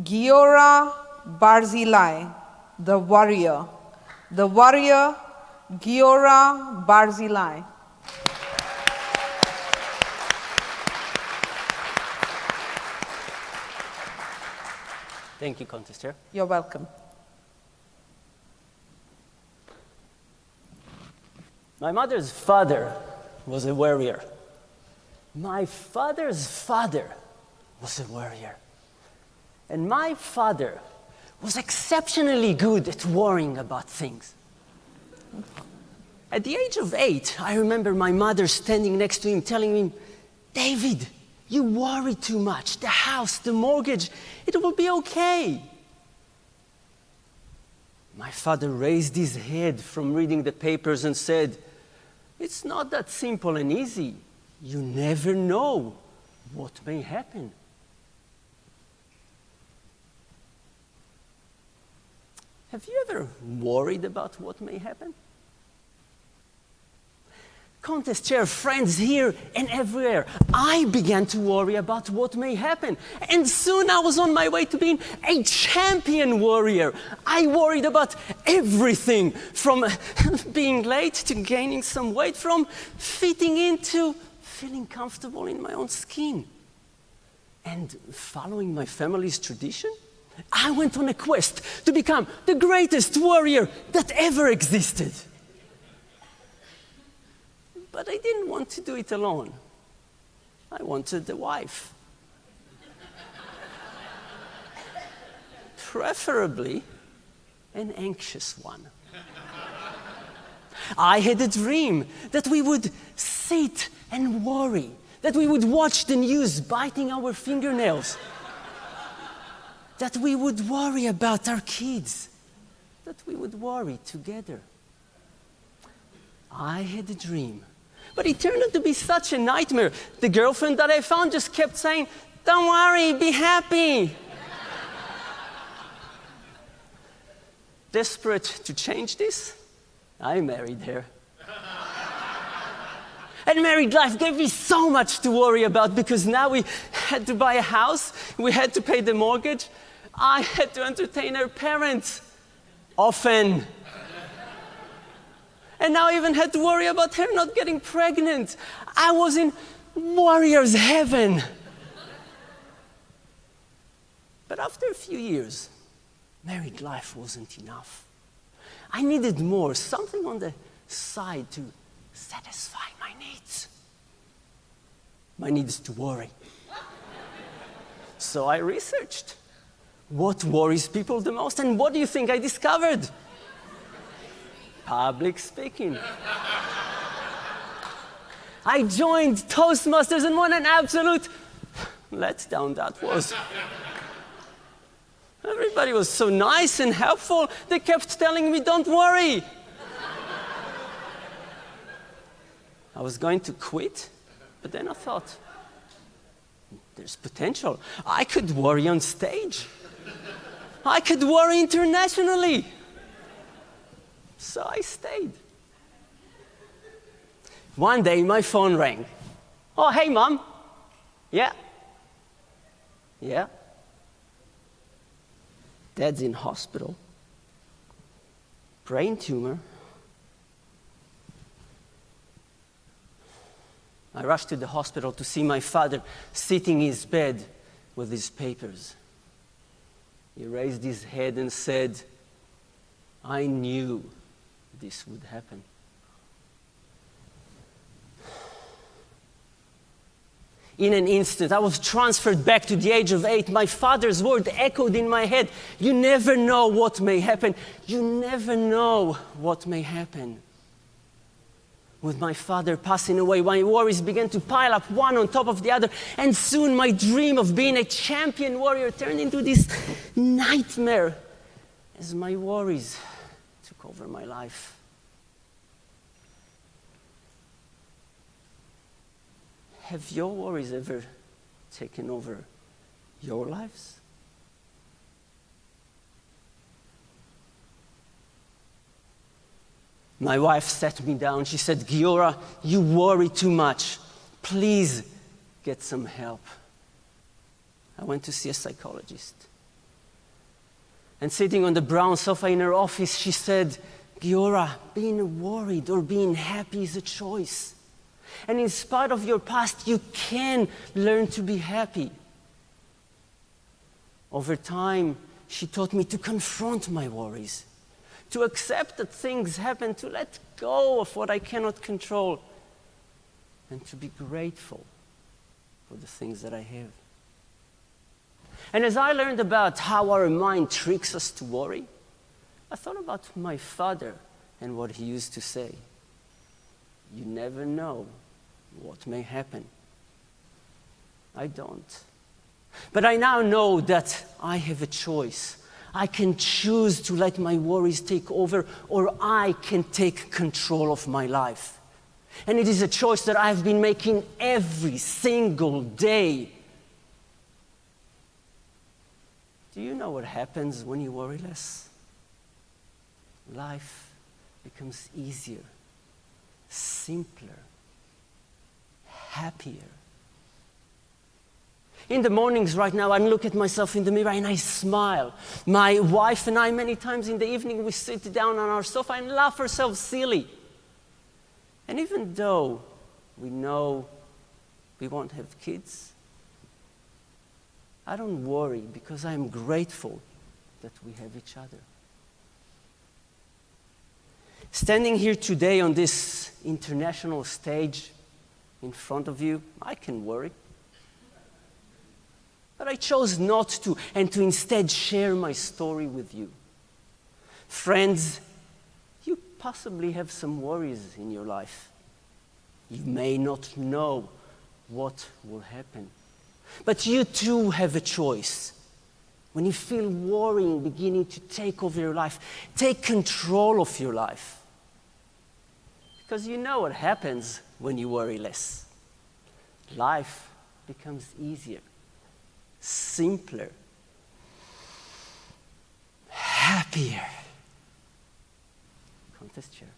Giora Barzilai, the Worrier. The Worrier, Giora Barzilai. Thank you, Contest Chair. You're welcome. My mother's father was a warrior. My father's father was a warrior. And my father was exceptionally good at worrying about things. At the age of 8, I remember my mother standing next to him telling him, "David, you worry too much. The house, the mortgage, it will be okay." My father raised his head from reading the papers and said, "It's not that simple and easy. You never know what may happen." Have you ever worried about what may happen? Contest Chair, friends here and everywhere, I began to worry about what may happen. And soon I was on my way to being a champion warrior. I worried about everything, from being late to gaining some weight, from fitting in to feeling comfortable in my own skin. And following my family's tradition, I went on a quest to become the greatest warrior that ever existed. But I didn't want to do it alone. I wanted a wife. Preferably an anxious one. I had a dream that we would sit and worry, that we would watch the news biting our fingernails, that we would worry about our kids, that we would worry together. I had a dream, but it turned out to be such a nightmare. The girlfriend that I found just kept saying, "Don't worry, be happy." Desperate to change this, I married her. And married life gave me so much to worry about, because now we had to buy a house, we had to pay the mortgage, I had to entertain her parents often. And now I even had to worry about her not getting pregnant. I was in warrior's heaven. But after a few years, married life wasn't enough. I needed more, something on the side to satisfy my needs. My needs to worry. So I researched what worries people the most, and what do you think I discovered? Public speaking. I joined Toastmasters, and what an absolute letdown that was. Everybody was so nice and helpful. They kept telling me, "Don't worry." I was going to quit, but then I thought, there's potential. I could worry on stage. I could worry internationally. So I stayed. One day, my phone rang. "Oh, hey, Mom." "Yeah." "Yeah." "Dad's in hospital. Brain tumor." I rushed to the hospital to see my father sitting in his bed with his papers. He raised his head and said, "I knew this would happen." In an instant, I was transferred back to the age of 8. My father's word echoed in my head. You never know what may happen. You never know what may happen. With my father passing away, my worries began to pile up one on top of the other, and soon my dream of being a champion warrior turned into this nightmare as my worries took over my life. Have your worries ever taken over your lives? My wife sat me down. She said, "Giora, you worry too much. Please get some help." I went to see a psychologist. And sitting on the brown sofa in her office, she said, Giora, being worried or being happy is a choice. And in spite of your past, you can learn to be happy. Over time, she taught me to confront my worries, to accept that things happen, to let go of what I cannot control, and to be grateful for the things that I have. And as I learned about how our mind tricks us to worry, I thought about my father and what he used to say. You never know what may happen. I don't. But I now know that I have a choice. I can choose to let my worries take over, or I can take control of my life. And it is a choice that I've been making every single day. Do you know what happens when you worry less? Life becomes easier, simpler, happier. In the mornings right now, I look at myself in the mirror and I smile. My wife and I, many times in the evening, we sit down on our sofa and laugh ourselves silly. And even though we know we won't have kids, I don't worry because I am grateful that we have each other. Standing here today on this international stage in front of you, I can worry. But I chose not to, and to instead share my story with you. Friends, you possibly have some worries in your life. You may not know what will happen. But you too have a choice. When you feel worrying beginning to take over your life, take control of your life. Because you know what happens when you worry less. Life becomes easier, simpler, happier. Contest chair.